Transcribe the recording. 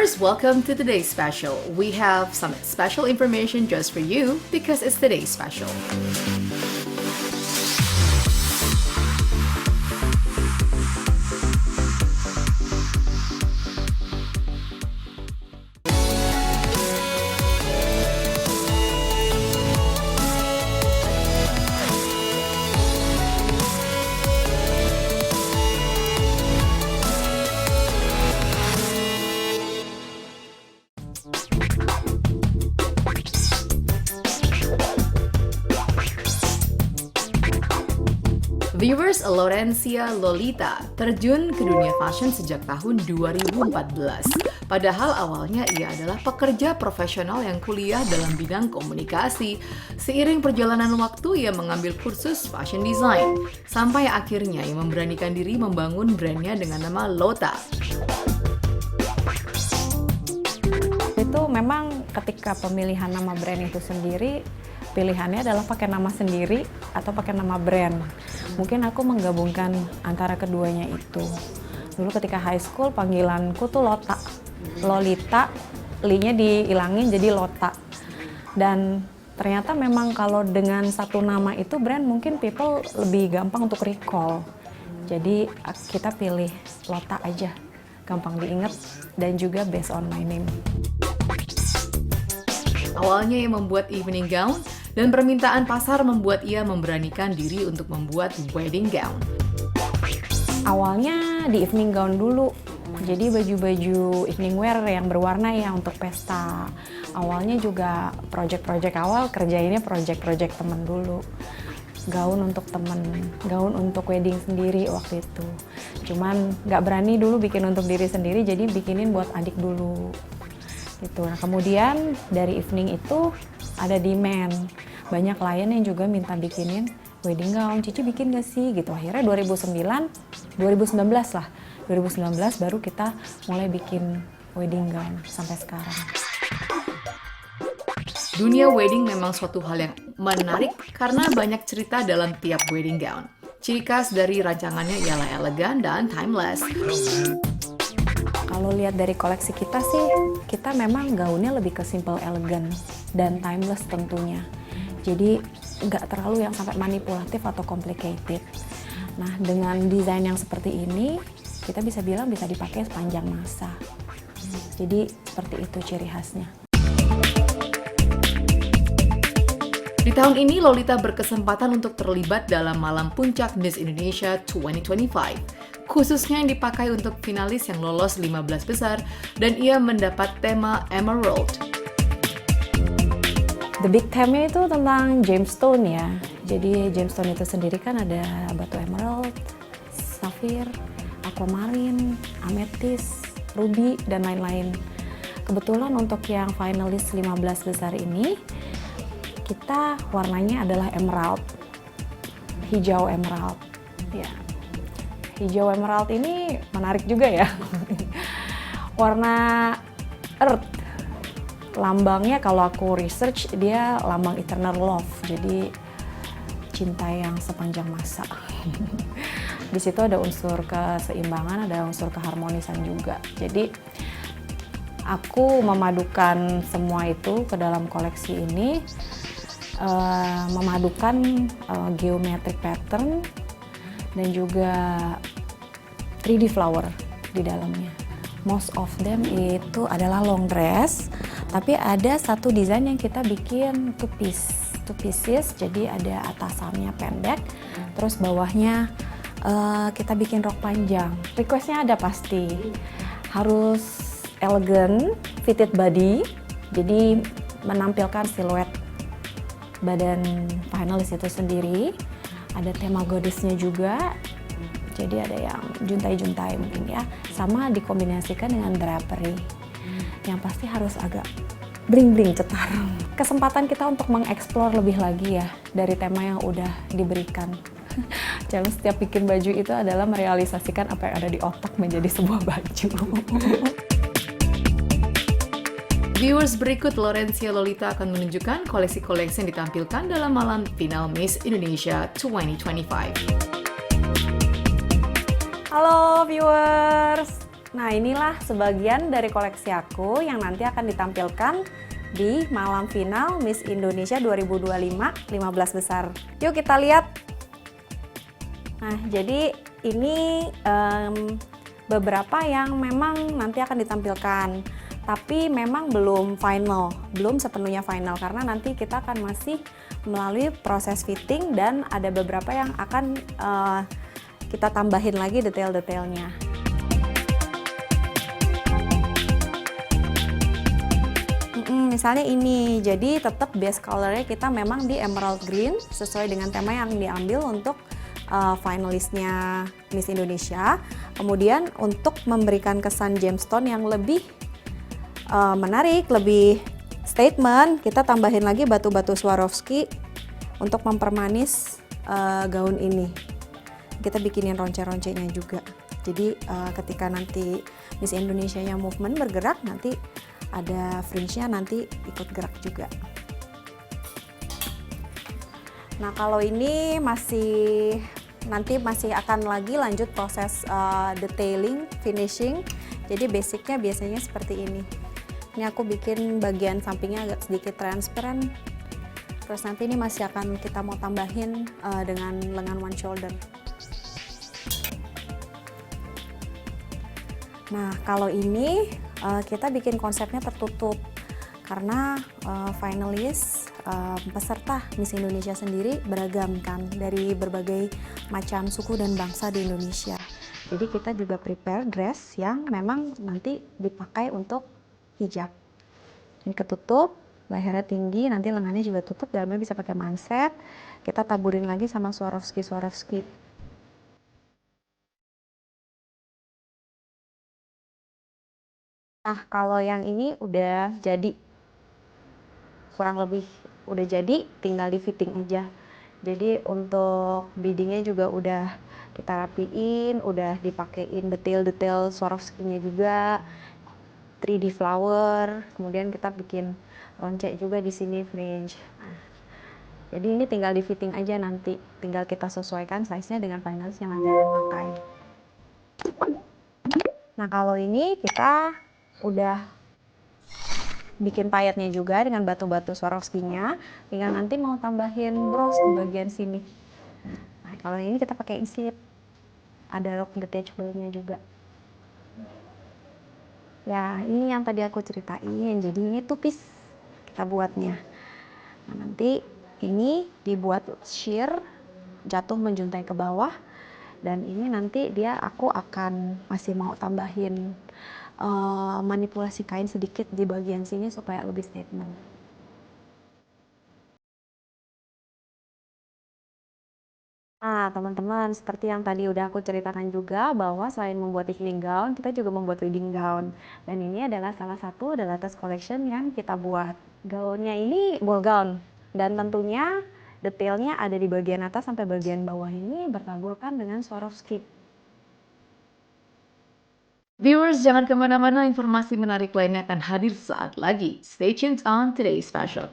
Viewers, welcome to today's special. We have some special information just for you because it's today's special. Viewers, Laurencia Lolita terjun ke dunia fashion sejak tahun 2014. Padahal awalnya ia adalah pekerja profesional yang kuliah dalam bidang komunikasi. Seiring perjalanan waktu, ia mengambil kursus fashion design. Sampai akhirnya ia memberanikan diri membangun brandnya dengan nama Lota. Itu memang ketika pemilihan nama brand itu sendiri, pilihannya adalah pakai nama sendiri atau pakai nama brand. Mungkin aku menggabungkan antara keduanya itu. Dulu ketika high school panggilanku tuh Lota, Lolita, li-nya dihilangin jadi Lota. Dan ternyata memang kalau dengan satu nama itu brand mungkin people lebih gampang untuk recall. Jadi kita pilih Lota aja, gampang diingat dan juga based on my name. Awalnya ia membuat evening gown, dan permintaan pasar membuat ia memberanikan diri untuk membuat wedding gown. Awalnya di evening gown dulu, jadi baju-baju evening wear yang berwarna ya untuk pesta. Awalnya juga project-project awal kerjainnya project-project temen dulu. Gaun untuk temen, gaun untuk wedding sendiri waktu itu. Cuman nggak berani dulu bikin untuk diri sendiri, jadi bikinin buat adik dulu. Gitu. Nah kemudian dari evening itu ada demand, banyak klien yang juga minta bikinin wedding gown, Cici bikin gak sih gitu. Akhirnya 2019 baru kita mulai bikin wedding gown sampai sekarang. Dunia wedding memang suatu hal yang menarik karena banyak cerita dalam tiap wedding gown. Ciri khas dari rancangannya ialah elegan dan timeless. Kalau lihat dari koleksi kita sih, kita memang gaunnya lebih ke simple elegan dan timeless tentunya. Jadi nggak terlalu yang sampai manipulatif atau complicated. Nah dengan desain yang seperti ini, kita bisa bilang bisa dipakai sepanjang masa. Jadi seperti itu ciri khasnya. Di tahun ini, Lolita berkesempatan untuk terlibat dalam Malam Puncak Miss Indonesia 2025. Khususnya yang dipakai untuk finalis yang lolos 15 besar, dan ia mendapat tema Emerald. The big theme-nya itu tentang gemstone ya. Jadi gemstone itu sendiri kan ada batu emerald, safir, aquamarine, amethyst, ruby, dan lain-lain. Kebetulan untuk yang finalis 15 besar ini, kita warnanya adalah emerald, hijau emerald. Ya. Hijau emerald ini menarik juga ya. Warna earth. Lambangnya kalau aku research dia lambang eternal love. Jadi cinta yang sepanjang masa. Di situ ada unsur keseimbangan, ada unsur keharmonisan juga. Jadi aku memadukan semua itu ke dalam koleksi ini, memadukan geometric pattern dan juga 3D flower di dalamnya. Most of them itu adalah long dress, tapi ada satu desain yang kita bikin two pieces, jadi ada atasannya pendek, terus bawahnya kita bikin rok panjang. Requestnya ada pasti, harus elegant, fitted body, jadi menampilkan siluet badan finalis itu sendiri. Ada tema goddess-nya juga, jadi ada yang juntai-juntai mungkin ya, sama dikombinasikan dengan drapery. Yang pasti harus agak bling-bling cetar. Kesempatan kita untuk mengeksplor lebih lagi ya dari tema yang udah diberikan. Jangan setiap bikin baju itu adalah merealisasikan apa yang ada di otak menjadi sebuah baju. Viewers, berikut Laurencia Lolita akan menunjukkan koleksi-koleksi yang ditampilkan dalam malam final Miss Indonesia 2025. Halo viewers, Nah, inilah sebagian dari koleksi aku yang nanti akan ditampilkan di malam final Miss Indonesia 2025 15 besar. Yuk kita lihat. Nah, jadi ini beberapa yang memang nanti akan ditampilkan. Tapi memang belum final, belum sepenuhnya final karena nanti kita akan masih melalui proses fitting dan ada beberapa yang akan kita tambahin lagi detail-detailnya. Misalnya ini, jadi tetap base colornya kita memang di emerald green sesuai dengan tema yang diambil untuk finalistnya Miss Indonesia. Kemudian untuk memberikan kesan gemstone yang lebih menarik, lebih statement, kita tambahin lagi batu-batu Swarovski untuk mempermanis gaun ini. Kita bikinin ronce-roncenya juga. Jadi ketika nanti Miss Indonesia-nya movement bergerak, nanti ada fringe-nya nanti ikut gerak juga. Nah, kalau ini nanti masih akan lagi lanjut proses detailing, finishing. Jadi basicnya biasanya seperti ini. Ini aku bikin bagian sampingnya agak sedikit transparan. Terus nanti ini masih akan kita mau tambahin dengan lengan one shoulder. Nah, kalau ini kita bikin konsepnya tertutup karena finalis peserta Miss Indonesia sendiri beragam kan dari berbagai macam suku dan bangsa di Indonesia. Jadi kita juga prepare dress yang memang nanti dipakai untuk hijab. Ini ketutup, lehernya tinggi, nanti lengannya juga tutup, dalamnya bisa pakai manset. Kita taburin lagi sama Swarovski. Nah, kalau yang ini udah jadi, kurang lebih udah jadi, tinggal di fitting aja. Jadi untuk beadingnya juga udah kita rapiin, udah dipakein detail-detail Swarovski-nya juga, 3D flower, kemudian kita bikin roncek juga di sini fringe. Jadi ini tinggal di fitting aja nanti, tinggal kita sesuaikan size-nya dengan finalis yang nanti akan pakai. Nah, kalau ini kita udah bikin payetnya juga dengan batu-batu Swarovski-nya, tinggal nanti mau tambahin bros di bagian sini. Nah, kalau ini kita pakai insip, ada lock detachable-nya juga. Ya, ini yang tadi aku ceritain, jadi ini tupis kita buatnya. Nah, nanti ini dibuat sheer, jatuh menjuntai ke bawah, dan ini nanti aku akan masih mau tambahin manipulasi kain sedikit di bagian sini supaya lebih statement. Nah, teman-teman, seperti yang tadi udah aku ceritakan juga bahwa selain membuat evening gown, kita juga membuat wedding gown. Dan ini adalah salah satu the latest collection yang kita buat. Gaunnya ini ball gown. Dan tentunya detailnya ada di bagian atas sampai bagian bawah ini bertaburkan dengan Swarovski. Viewers, jangan kemana-mana, informasi menarik lainnya akan hadir saat lagi. Stay tuned on today's special.